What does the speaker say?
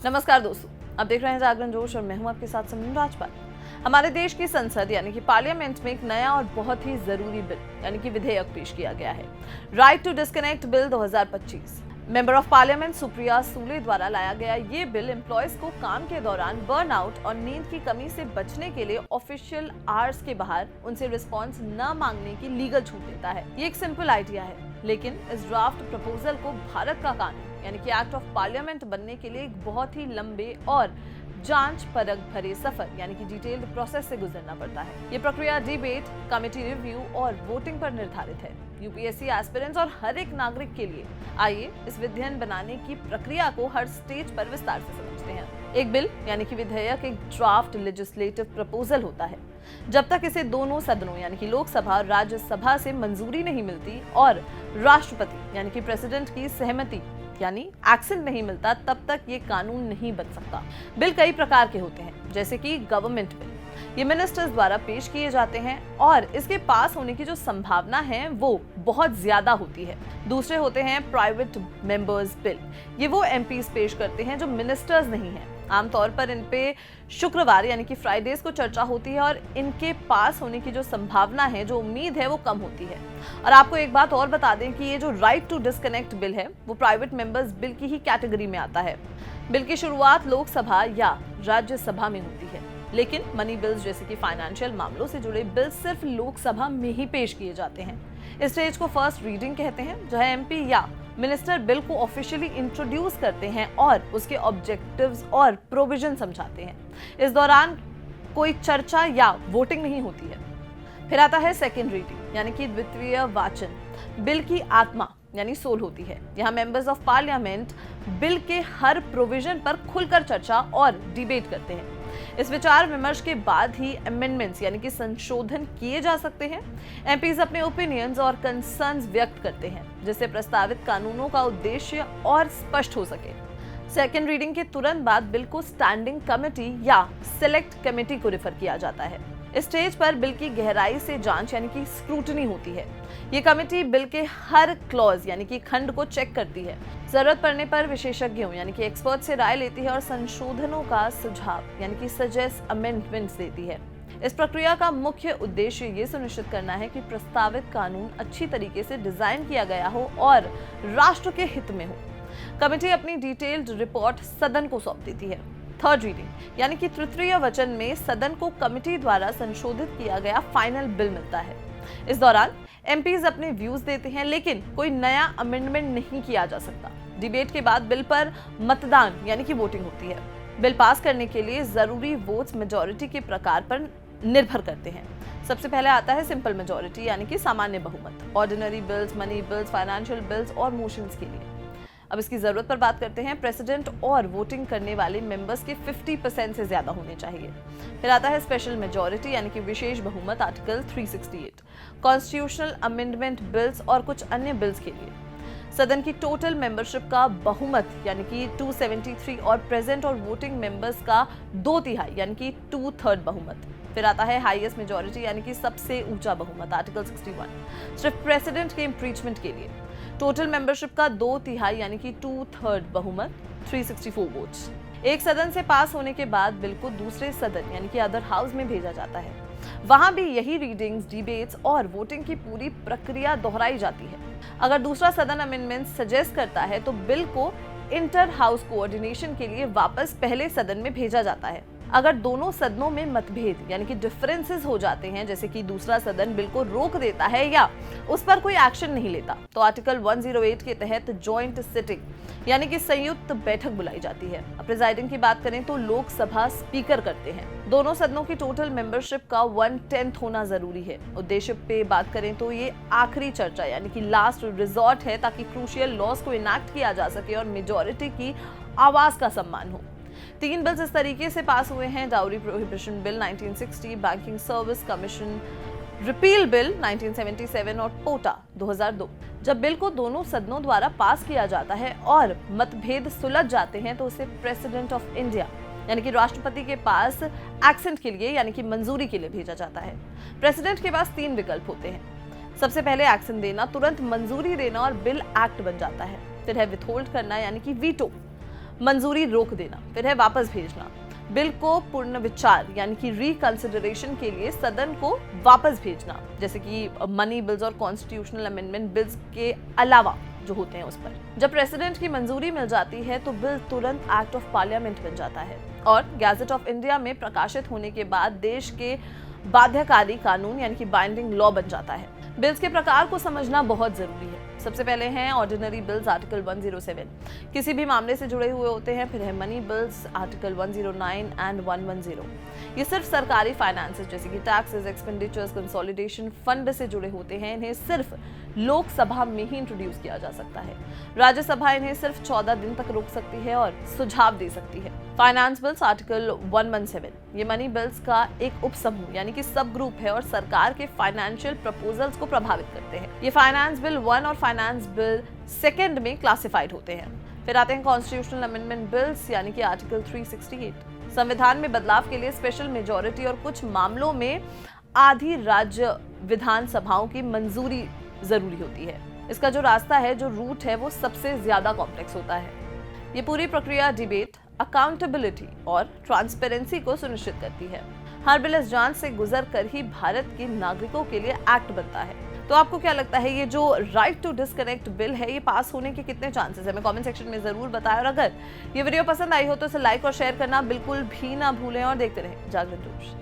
नमस्कार दोस्तों, आप देख रहे हैं जागरण जोश और मैं हूं आपके साथ सिमरन राजपाल। हमारे देश की संसद यानी कि पार्लियामेंट में एक नया और बहुत ही जरूरी बिल यानी कि विधेयक पेश किया गया है। Right to disconnect bill 2025 member of parliament Supriya Sule द्वारा लाया गया ये बिल एम्प्लॉयज को काम के दौरान बर्नआउट और नींद की कमी से बचने के लिए ऑफिशियल आवर्स के बाहर उनसे रिस्पॉन्स न मांगने की लीगल छूट देता है। ये एक सिंपल आइडिया है, लेकिन इस ड्राफ्ट प्रपोजल को भारत का कानून यानी कि एक्ट ऑफ पार्लियामेंट बनने के लिए एक बहुत ही लंबे और जांच परख भरे सफर यानी कि डिटेल्ड प्रोसेस से गुजरना पड़ता है। ये प्रक्रिया डिबेट, कमेटी रिव्यू और वोटिंग पर निर्धारित है। यूपीएससी एस्पिरेंट्स और हर एक नागरिक के लिए आइए इस विधेयक बनाने की प्रक्रिया को हर स्टेज पर विस्तार से समझते हैं। एक बिल यानी कि विधेयक एक ड्राफ्ट लेजिस्लेटिव प्रपोजल होता है। जब तक इसे दोनों सदनों यानी कि लोकसभा और राज्यसभा से मंजूरी नहीं मिलती और राष्ट्रपति यानी कि प्रेसिडेंट की सहमति यानी एक्सेंट नहीं मिलता, तब तक ये कानून नहीं बन सकता। बिल कई प्रकार के होते हैं, जैसे कि गवर्नमेंट बिल, ये मिनिस्टर्स द्वारा पेश किए जाते हैं और इसके पास होने की जो संभावना है वो बहुत ज्यादा होती है। दूसरे होते हैं प्राइवेट मेंबर्स बिल, ये वो एमपीज पेश करते हैं जो मिनिस्टर्स नहीं हैं। आमतौर पर इन पे शुक्रवार यानी कि फ्राइडेज को चर्चा होती है और इनके पास होने की जो संभावना है, जो उम्मीद है, वो कम होती है। और आपको एक बात और बता दें कि ये जो राइट टू डिस्कनेक्ट बिल है वो प्राइवेट मेंबर्स बिल की ही कैटेगरी में आता है। बिल की शुरुआत लोकसभा या राज्यसभा में होती है, लेकिन मनी बिल्स जैसे कि फाइनेंशियल मामलों से जुड़े बिल सिर्फ लोकसभा में ही पेश किए जाते हैं। इस स्टेज को फर्स्ट रीडिंग कहते हैं, जहां एमपी या मिनिस्टर बिल को ऑफिशियली इंट्रोड्यूस करते हैं और उसके ऑब्जेक्टिव्स और प्रोविजन समझाते हैं। इस दौरान कोई चर्चा या वोटिंग नहीं होती है। फिर आता है सेकेंड रीडिंग यानी कि द्वितीय वाचन। बिल की आत्मा यानी सोल होती है। यहाँ मेंबर्स ऑफ पार्लियामेंट बिल के हर प्रोविजन पर खुलकर चर्चा और डिबेट करते हैं। इस विचार विमर्श के बाद ही अमेंडमेंट्स यानी कि संशोधन किए जा सकते हैं। एमपीज अपने ओपिनियंस और कंसर्न्स व्यक्त करते हैं, जिससे प्रस्तावित कानूनों का उद्देश्य और स्पष्ट हो सके। सेकेंड रीडिंग के तुरंत बाद बिल को स्टैंडिंग कमेटी या सिलेक्ट कमेटी को रेफर किया जाता है। इस स्टेज पर बिल की गहराई से जांच यानी कि स्क्रूटनी होती है। ये कमेटी बिल के हर क्लॉज यानी कि खंड को चेक करती है। जरूरत पड़ने पर विशेषज्ञों यानी कि एक्सपर्ट से राय लेती है और संशोधनों का सुझाव यानी कि सजेस्ट अमेंडमेंट्स देती है। इस प्रक्रिया का मुख्य उद्देश्य ये सुनिश्चित करना है कि प्रस्तावित कानून अच्छी तरीके से डिजाइन किया गया हो और राष्ट्र के हित में हो। कमेटी अपनी डिटेल्ड रिपोर्ट सदन को सौंप देती है। थर्ड रीडिंग यानी कि तृतीय वचन में सदन को कमेटी द्वारा संशोधित किया गया फाइनल बिल मिलता है। इस दौरान एमपीज अपने व्यूज देते हैं, लेकिन कोई नया अमेंडमेंट नहीं किया जा सकता। डिबेट के बाद बिल पर मतदान यानी कि वोटिंग होती है। बिल पास करने के लिए जरूरी वोट्स मेजॉरिटी के प्रकार पर निर्भर करते हैं। सबसे पहले आता है सिंपल मेजॉरिटी यानी कि सामान्य बहुमत, ordinary bills, money bills, financial bills और मोशंस के लिए। अब इसकी जरूरत पर बात करते हैं। प्रेसिडेंट और वोटिंग करने वाले मेंबर्स के 50% से ज्यादा होने चाहिए। फिर आता है स्पेशल मेजॉरिटी यानी कि विशेष बहुमत, आर्टिकल 368, कॉन्स्टिट्यूशनल अमेंडमेंट बिल्स और कुछ अन्य बिल्स के लिए। सदन की टोटल मेंबरशिप का बहुमत यानी कि 273 और प्रेजेंट और वोटिंग मेंबर्स का 2/3 यानी कि 2/3 बहुमत। फिर आता है हाईएस्ट मेजॉरिटी यानी कि सबसे ऊंचा बहुमत, आर्टिकल 61, सिर्फ प्रेसिडेंट के इम्पीचमेंट के लिए। टोटल मेंबरशिप का 2/3 यानी कि 2/3 बहुमत, 364 वोट्स। एक सदन से पास होने के बाद बिल को दूसरे सदन यानी कि अदर हाउस में भेजा जाता है। वहां भी यही रीडिंग्स, डिबेट्स और वोटिंग की पूरी प्रक्रिया दोहराई जाती है। अगर दूसरा सदन अमेंडमेंट सजेस्ट करता है तो बिल को इंटर हाउस कोऑर्डिनेशन के लिए वापस पहले सदन में भेजा जाता है। अगर दोनों सदनों में मतभेद यानी कि डिफरेंसेस हो जाते हैं, जैसे कि दूसरा सदन बिल को रोक देता है या उस पर कोई एक्शन नहीं लेता, तो आर्टिकल 108 के तहत जॉइंट सिटिंग यानी कि संयुक्त बैठक बुलाई जाती है। प्रिजाइडिंग की बात करें तो लोकसभा स्पीकर करते हैं। दोनों सदनों की टोटल मेंबरशिप का 1/10 होना जरूरी है। उद्देश्य पे बात करें तो ये आखिरी चर्चा यानी कि लास्ट रिजॉर्ट है, ताकि क्रूशियल लॉज को इनैक्ट किया जा सके और मेजॉरिटी की आवाज का सम्मान हो। 3 बिल्स इस तरीके से पास हुए हैं: dowry prohibition bill 1960, banking service commission repeal bill 1977 और पोटा 2002। जब बिल को दोनों सदनों द्वारा पास किया जाता है और मतभेद सुलझ जाते हैं तो उसे प्रेसिडेंट ऑफ इंडिया यानी कि राष्ट्रपति के पास एक्सेंट के लिए यानी कि मंजूरी के लिए भेजा जाता है। प्रेसिडेंट के पास 3 विकल्प होते हैं। सबसे पहले एक्शन देना, तुरंत मंजूरी देना और बिल एक्ट बन जाता है। फिर है विथहोल्ड करना यानी कि वीटो। मंजूरी रोक देना, फिर है वापस भेजना, बिल को पुनर्विचार यानी कि रिकंसिडरेशन के लिए सदन को वापस भेजना, जैसे कि मनी बिल्स और कॉन्स्टिट्यूशनल अमेंडमेंट बिल्स के अलावा जो होते हैं उस पर। जब प्रेसिडेंट की मंजूरी मिल जाती है तो बिल तुरंत एक्ट ऑफ पार्लियामेंट बन जाता है और गैजेट ऑफ इंडिया में प्रकाशित होने के बाद देश के बाध्यकारी कानून यानी कि बाइंडिंग लॉ बन जाता है। बिल्स के प्रकार को समझना बहुत जरूरी है। सबसे पहले हैं ऑर्डिनरी बिल्स आर्टिकल 107, किसी भी मामले से जुड़े हुए होते हैं। फिर है मनी बिल्स आर्टिकल 109 एंड 110, ये सिर्फ सरकारी फाइनेंसेस जैसे कि टैक्सेस, एक्सपेंडिचर्स, कंसोलिडेशन फंड से जुड़े होते हैं। इन्हें सिर्फ लोकसभा में ही इंट्रोड्यूस किया जा सकता है। राज्यसभा इन्हें सिर्फ 14 दिन तक रोक सकती है और सुझाव दे सकती है। फाइनेंस बिल्स आर्टिकल 117, ये मनी बिल्स का एक उपसमूह यानी कि सब ग्रुप है और सरकार के फाइनेंशियल प्रपोजल्स को प्रभावित करते हैं। ये फाइनेंस बिल 1 और फाइनेंस बिल 2 में क्लासिफाइड होते हैं। फिर आते हैं कॉन्स्टिट्यूशनल अमेंडमेंट बिल्स यानी कि आर्टिकल 368, संविधान में बदलाव के लिए स्पेशल मेजॉरिटी और कुछ मामलों में आधी राज्य विधानसभाओं की मंजूरी जरूरी होती है। इसका जो रास्ता है, जो रूट है, वो सबसे ज्यादा कॉम्प्लेक्स होता है। ये पूरी प्रक्रिया डिबेट, अकाउंटेबिलिटी और ट्रांसपेरेंसी को सुनिश्चित करती है। हर बिल इस जांच से गुजर कर ही भारत के नागरिकों के लिए एक्ट बनता है। तो आपको क्या लगता है, ये जो राइट टू डिस्कनेक्ट बिल है, ये पास होने के कितने चांसेस है? हमें कमेंट सेक्शन में जरूर बताएं और अगर ये वीडियो पसंद आई हो तो इसे लाइक और शेयर करना बिल्कुल भी ना भूलें और देखते रहें जागरण न्यूज।